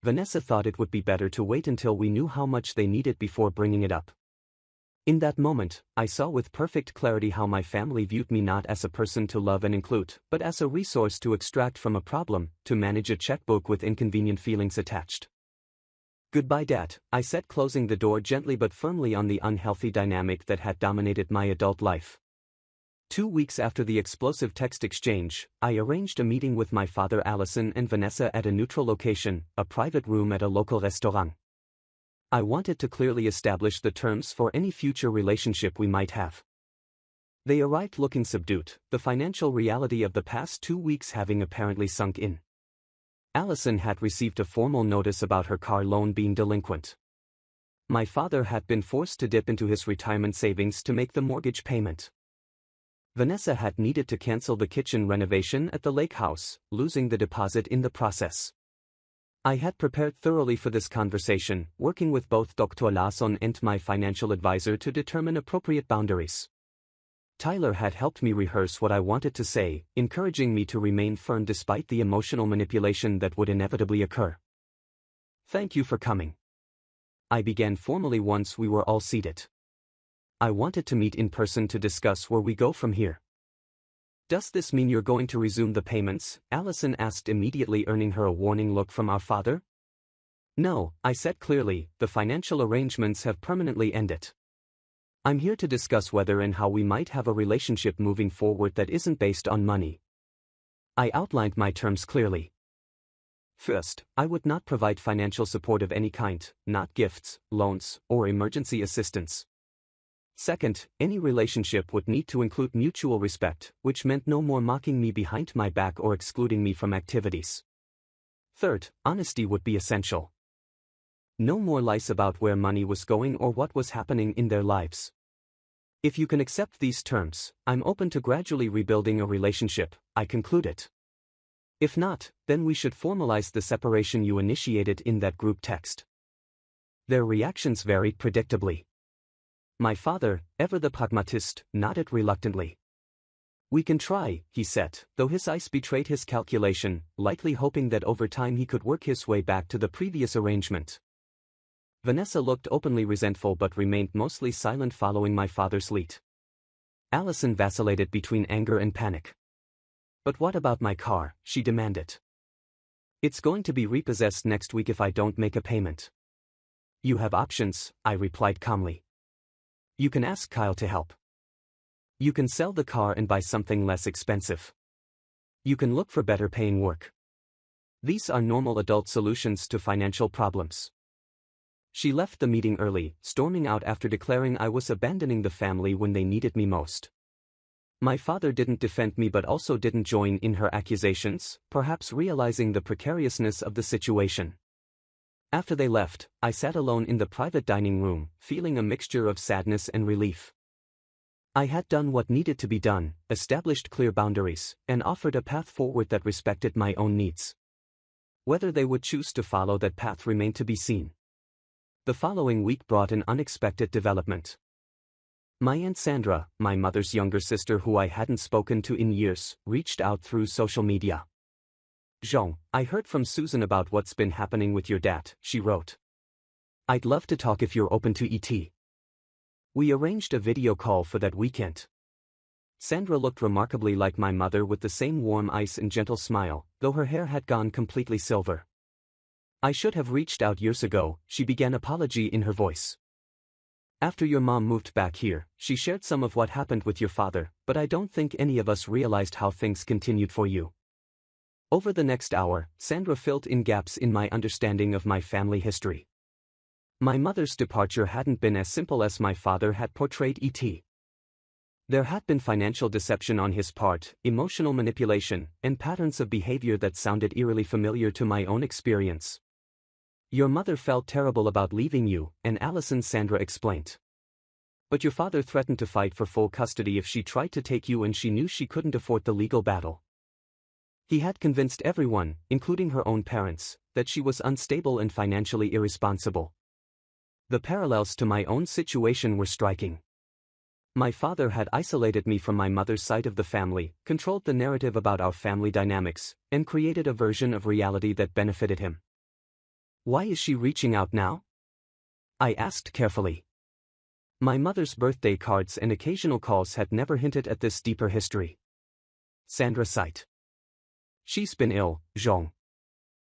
[SPEAKER 1] Vanessa thought it would be better to wait until we knew how much they needed before bringing it up. In that moment, I saw with perfect clarity how my family viewed me, not as a person to love and include, but as a resource to extract from a problem, to manage a checkbook with inconvenient feelings attached. Goodbye, Dad, I said, closing the door gently but firmly on the unhealthy dynamic that had dominated my adult life. 2 weeks after the explosive text exchange, I arranged a meeting with my father, Allison, and Vanessa at a neutral location, a private room at a local restaurant. I wanted to clearly establish the terms for any future relationship we might have. They arrived looking subdued, the financial reality of the past 2 weeks having apparently sunk in. Allison had received a formal notice about her car loan being delinquent. My father had been forced to dip into his retirement savings to make the mortgage payment. Vanessa had needed to cancel the kitchen renovation at the lake house, losing the deposit in the process. I had prepared thoroughly for this conversation, working with both Dr. Larsson and my financial advisor to determine appropriate boundaries. Tyler had helped me rehearse what I wanted to say, encouraging me to remain firm despite the emotional manipulation that would inevitably occur. "Thank you for coming," I began formally once we were all seated. "I wanted to meet in person to discuss where we go from here." "Does this mean you're going to resume the payments?" Allison asked, immediately earning her a warning look from our father. "No," I said clearly, "the financial arrangements have permanently ended. I'm here to discuss whether and how we might have a relationship moving forward that isn't based on money." I outlined my terms clearly. First, I would not provide financial support of any kind, not gifts, loans, or emergency assistance. Second, any relationship would need to include mutual respect, which meant no more mocking me behind my back or excluding me from activities. Third, honesty would be essential. No more lies about where money was going or what was happening in their lives. "If you can accept these terms, I'm open to gradually rebuilding a relationship," I concluded. "If not, then we should formalize the separation you initiated in that group text." Their reactions varied predictably. My father, ever the pragmatist, nodded reluctantly. "We can try," he said, though his eyes betrayed his calculation, likely hoping that over time he could work his way back to the previous arrangement. Vanessa looked openly resentful but remained mostly silent following my father's lead. Allison vacillated between anger and panic. "But what about my car?" she demanded. "It's going to be repossessed next week if I don't make a payment." "You have options," I replied calmly. "You can ask Kyle to help. You can sell the car and buy something less expensive. You can look for better paying work. These are normal adult solutions to financial problems." She left the meeting early, storming out after declaring I was abandoning the family when they needed me most. My father didn't defend me but also didn't join in her accusations, perhaps realizing the precariousness of the situation. After they left, I sat alone in the private dining room, feeling a mixture of sadness and relief. I had done what needed to be done, established clear boundaries, and offered a path forward that respected my own needs. Whether they would choose to follow that path remained to be seen. The following week brought an unexpected development. My Aunt Sandra, my mother's younger sister who I hadn't spoken to in years, reached out through social media. "Jean, I heard from Susan about what's been happening with your dad," she wrote. "I'd love to talk if you're open to it." We arranged a video call for that weekend. Sandra looked remarkably like my mother with the same warm eyes and gentle smile, though her hair had gone completely silver. "I should have reached out years ago," she began, apology in her voice. "After your mom moved back here, she shared some of what happened with your father, but I don't think any of us realized how things continued for you." Over the next hour, Sandra filled in gaps in my understanding of my family history. My mother's departure hadn't been as simple as my father had portrayed it. There had been financial deception on his part, emotional manipulation, and patterns of behavior that sounded eerily familiar to my own experience. "Your mother felt terrible about leaving you," and Allison, Sandra explained. "But your father threatened to fight for full custody if she tried to take you and she knew she couldn't afford the legal battle. He had convinced everyone, including her own parents, that she was unstable and financially irresponsible." The parallels to my own situation were striking. My father had isolated me from my mother's side of the family, controlled the narrative about our family dynamics, and created a version of reality that benefited him. "Why is she reaching out now?" I asked carefully. My mother's birthday cards and occasional calls had never hinted at this deeper history. Sandra sighed. "She's been ill, Jean.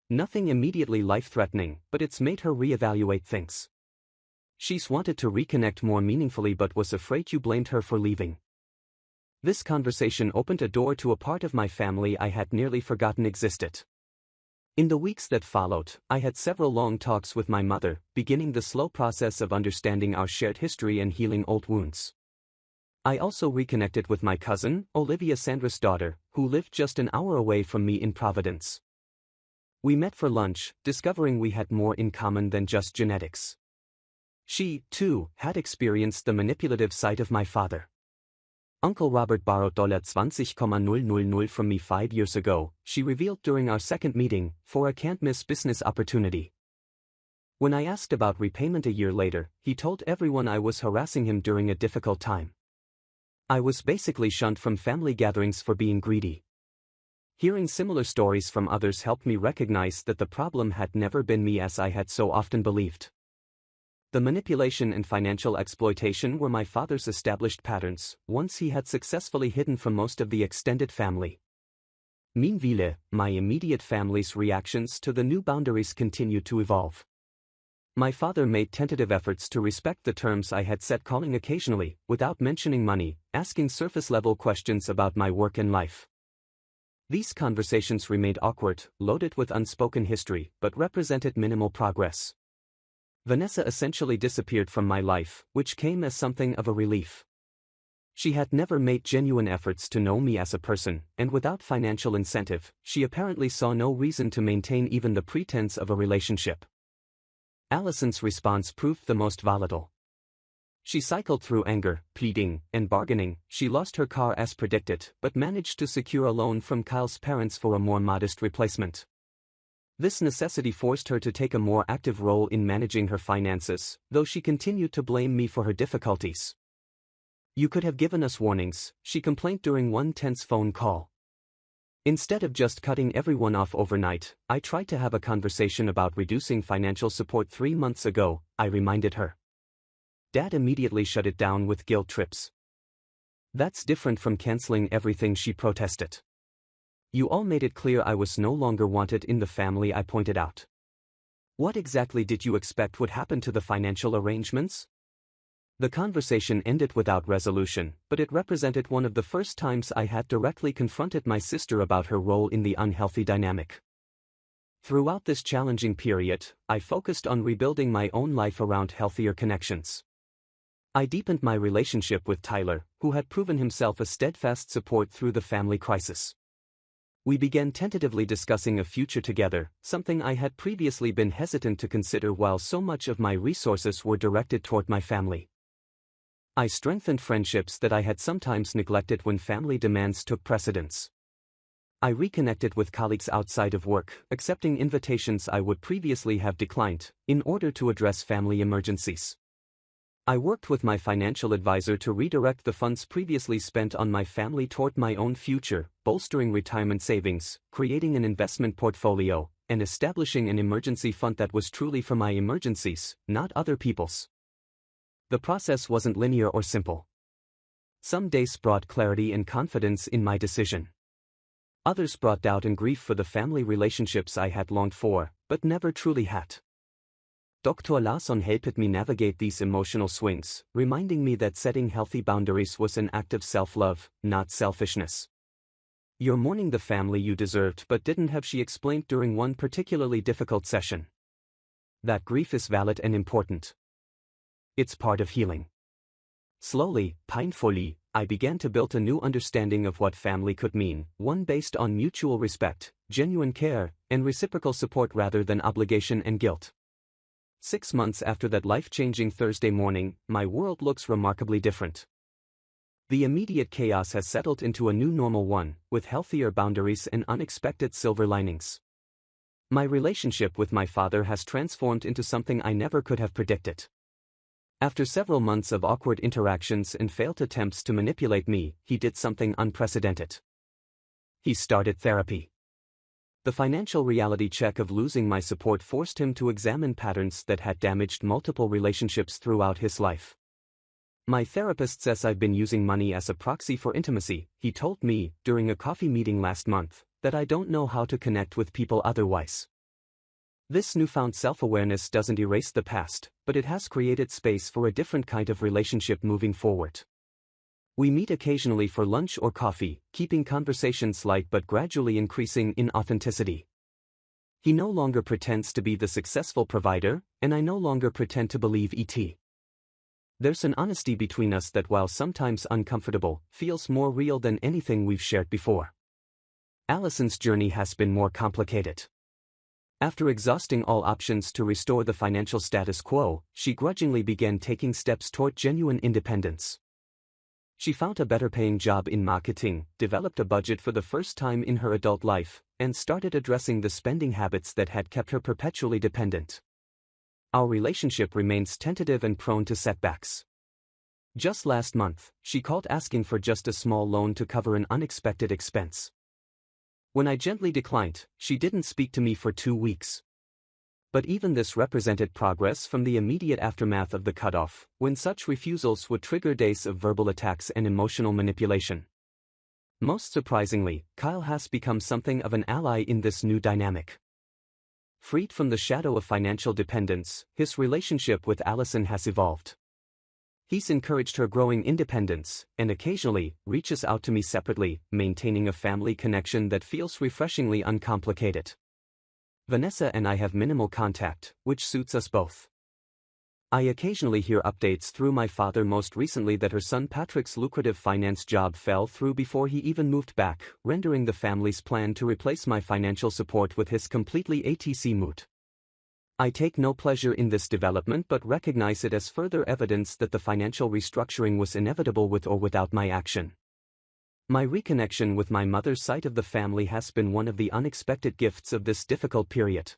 [SPEAKER 1] Nothing immediately life-threatening, but it's made her reevaluate things. She's wanted to reconnect more meaningfully but was afraid you blamed her for leaving." This conversation opened a door to a part of my family I had nearly forgotten existed. In the weeks that followed, I had several long talks with my mother, beginning the slow process of understanding our shared history and healing old wounds. I also reconnected with my cousin, Olivia, Sandra's daughter, who lived just an hour away from me in Providence. We met for lunch, discovering we had more in common than just genetics. She, too, had experienced the manipulative side of my father. Uncle Robert borrowed $20,000 from me 5 years ago, she revealed during our second meeting, for a can't-miss business opportunity. When I asked about repayment a year later, he told everyone I was harassing him during a difficult time. I was basically shunned from family gatherings for being greedy. Hearing similar stories from others helped me recognize that the problem had never been me as I had so often believed. The manipulation and financial exploitation were my father's established patterns, once he had successfully hidden from most of the extended family. Meanwhile, my immediate family's reactions to the new boundaries continued to evolve. My father made tentative efforts to respect the terms I had set, calling occasionally, without mentioning money, asking surface-level questions about my work and life. These conversations remained awkward, loaded with unspoken history, but represented minimal progress. Vanessa essentially disappeared from my life, which came as something of a relief. She had never made genuine efforts to know me as a person, and without financial incentive, she apparently saw no reason to maintain even the pretense of a relationship. Allison's response proved the most volatile. She cycled through anger, pleading, and bargaining. She lost her car as predicted, but managed to secure a loan from Kyle's parents for a more modest replacement. This necessity forced her to take a more active role in managing her finances, though she continued to blame me for her difficulties. "You could have given us warnings," she complained during one tense phone call. Instead of just cutting everyone off overnight, I tried to have a conversation about reducing financial support 3 months ago, I reminded her. Dad immediately shut it down with guilt trips. "That's different from canceling everything," she protested. "You all made it clear I was no longer wanted in the family," I pointed out. "What exactly did you expect would happen to the financial arrangements?" The conversation ended without resolution, but it represented one of the first times I had directly confronted my sister about her role in the unhealthy dynamic. Throughout this challenging period, I focused on rebuilding my own life around healthier connections. I deepened my relationship with Tyler, who had proven himself a steadfast support through the family crisis. We began tentatively discussing a future together, something I had previously been hesitant to consider while so much of my resources were directed toward my family. I strengthened friendships that I had sometimes neglected when family demands took precedence. I reconnected with colleagues outside of work, accepting invitations I would previously have declined, in order to address family emergencies. I worked with my financial advisor to redirect the funds previously spent on my family toward my own future, bolstering retirement savings, creating an investment portfolio, and establishing an emergency fund that was truly for my emergencies, not other people's. The process wasn't linear or simple. Some days brought clarity and confidence in my decision. Others brought doubt and grief for the family relationships I had longed for, but never truly had. Dr. Larsson helped me navigate these emotional swings, reminding me that setting healthy boundaries was an act of self-love, not selfishness. "You're mourning the family you deserved but didn't have," she explained during one particularly difficult session. "That grief is valid and important. It's part of healing." Slowly, painfully, I began to build a new understanding of what family could mean, one based on mutual respect, genuine care, and reciprocal support rather than obligation and guilt. 6 months after that life-changing Thursday morning, my world looks remarkably different. The immediate chaos has settled into a new normal one, with healthier boundaries and unexpected silver linings. My relationship with my father has transformed into something I never could have predicted. After several months of awkward interactions and failed attempts to manipulate me, he did something unprecedented. He started therapy. The financial reality check of losing my support forced him to examine patterns that had damaged multiple relationships throughout his life. "My therapist says I've been using money as a proxy for intimacy," he told me, during a coffee meeting last month, "that I don't know how to connect with people otherwise." This newfound self-awareness doesn't erase the past, but it has created space for a different kind of relationship moving forward. We meet occasionally for lunch or coffee, keeping conversations light but gradually increasing in authenticity. He no longer pretends to be the successful provider, and I no longer pretend to believe it. There's an honesty between us that, while sometimes uncomfortable, feels more real than anything we've shared before. Allison's journey has been more complicated. After exhausting all options to restore the financial status quo, she grudgingly began taking steps toward genuine independence. She found a better-paying job in marketing, developed a budget for the first time in her adult life, and started addressing the spending habits that had kept her perpetually dependent. Our relationship remains tentative and prone to setbacks. Just last month, she called asking for just a small loan to cover an unexpected expense. When I gently declined, she didn't speak to me for 2 weeks. But even this represented progress from the immediate aftermath of the cutoff, when such refusals would trigger days of verbal attacks and emotional manipulation. Most surprisingly, Kyle has become something of an ally in this new dynamic. Freed from the shadow of financial dependence, his relationship with Allison has evolved. He's encouraged her growing independence, and occasionally, reaches out to me separately, maintaining a family connection that feels refreshingly uncomplicated. Vanessa and I have minimal contact, which suits us both. I occasionally hear updates through my father, most recently that her son Patrick's lucrative finance job fell through before he even moved back, rendering the family's plan to replace my financial support with his completely ATC moot. I take no pleasure in this development but recognize it as further evidence that the financial restructuring was inevitable with or without my action. My reconnection with my mother's side of the family has been one of the unexpected gifts of this difficult period.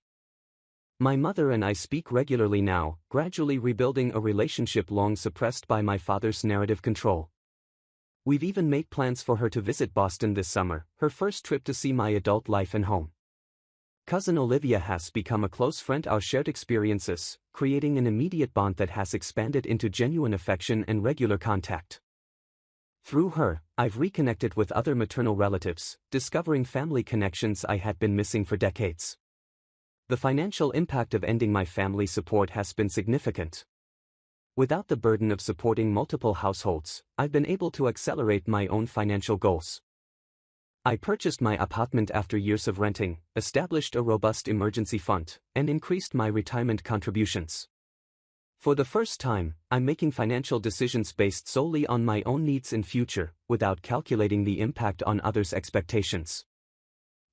[SPEAKER 1] My mother and I speak regularly now, gradually rebuilding a relationship long suppressed by my father's narrative control. We've even made plans for her to visit Boston this summer, her first trip to see my adult life and home. Cousin Olivia has become a close friend. Our shared experiences, creating an immediate bond that has expanded into genuine affection and regular contact. Through her, I've reconnected with other maternal relatives, discovering family connections I had been missing for decades. The financial impact of ending my family support has been significant. Without the burden of supporting multiple households, I've been able to accelerate my own financial goals. I purchased my apartment after years of renting, established a robust emergency fund, and increased my retirement contributions. For the first time, I'm making financial decisions based solely on my own needs and future, without calculating the impact on others' expectations.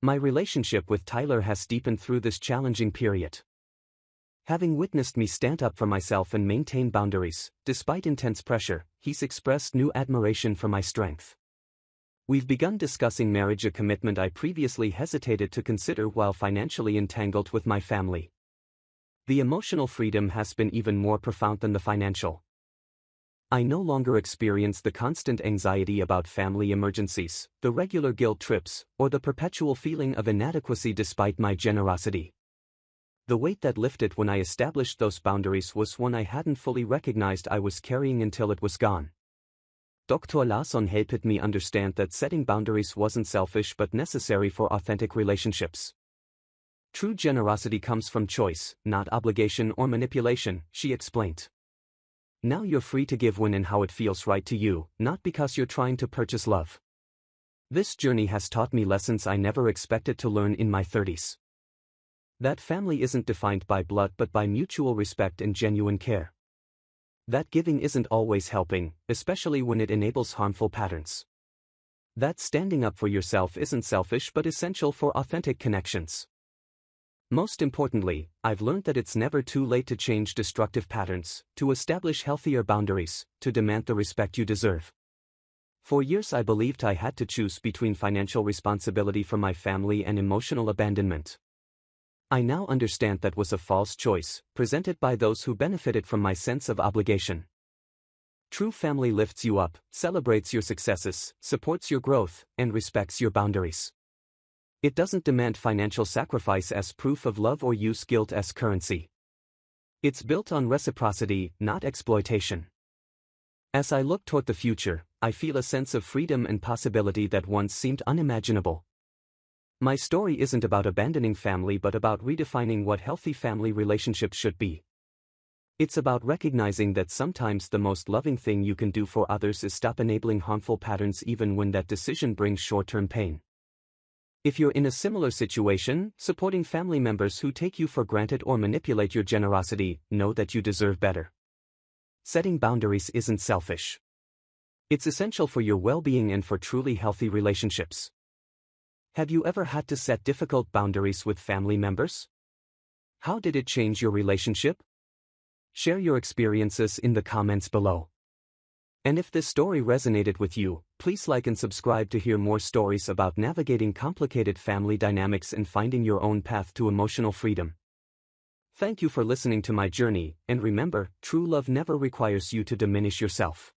[SPEAKER 1] My relationship with Tyler has deepened through this challenging period. Having witnessed me stand up for myself and maintain boundaries, despite intense pressure, he's expressed new admiration for my strength. We've begun discussing marriage, a commitment I previously hesitated to consider while financially entangled with my family. The emotional freedom has been even more profound than the financial. I no longer experience the constant anxiety about family emergencies, the regular guilt trips, or the perpetual feeling of inadequacy despite my generosity. The weight that lifted when I established those boundaries was one I hadn't fully recognized I was carrying until it was gone. Dr. Larsson helped me understand that setting boundaries wasn't selfish but necessary for authentic relationships. True generosity comes from choice, not obligation or manipulation, she explained. Now you're free to give when and how it feels right to you, not because you're trying to purchase love. This journey has taught me lessons I never expected to learn in my 30s. That family isn't defined by blood but by mutual respect and genuine care. That giving isn't always helping, especially when it enables harmful patterns. That standing up for yourself isn't selfish but essential for authentic connections. Most importantly, I've learned that it's never too late to change destructive patterns, to establish healthier boundaries, to demand the respect you deserve. For years I believed I had to choose between financial responsibility for my family and emotional abandonment. I now understand that was a false choice, presented by those who benefited from my sense of obligation. True family lifts you up, celebrates your successes, supports your growth, and respects your boundaries. It doesn't demand financial sacrifice as proof of love or use guilt as currency. It's built on reciprocity, not exploitation. As I look toward the future, I feel a sense of freedom and possibility that once seemed unimaginable. My story isn't about abandoning family but about redefining what healthy family relationships should be. It's about recognizing that sometimes the most loving thing you can do for others is stop enabling harmful patterns even when that decision brings short-term pain. If you're in a similar situation, supporting family members who take you for granted or manipulate your generosity, know that you deserve better. Setting boundaries isn't selfish. It's essential for your well-being and for truly healthy relationships. Have you ever had to set difficult boundaries with family members? How did it change your relationship? Share your experiences in the comments below. And if this story resonated with you, please like and subscribe to hear more stories about navigating complicated family dynamics and finding your own path to emotional freedom. Thank you for listening to my journey, and remember, true love never requires you to diminish yourself.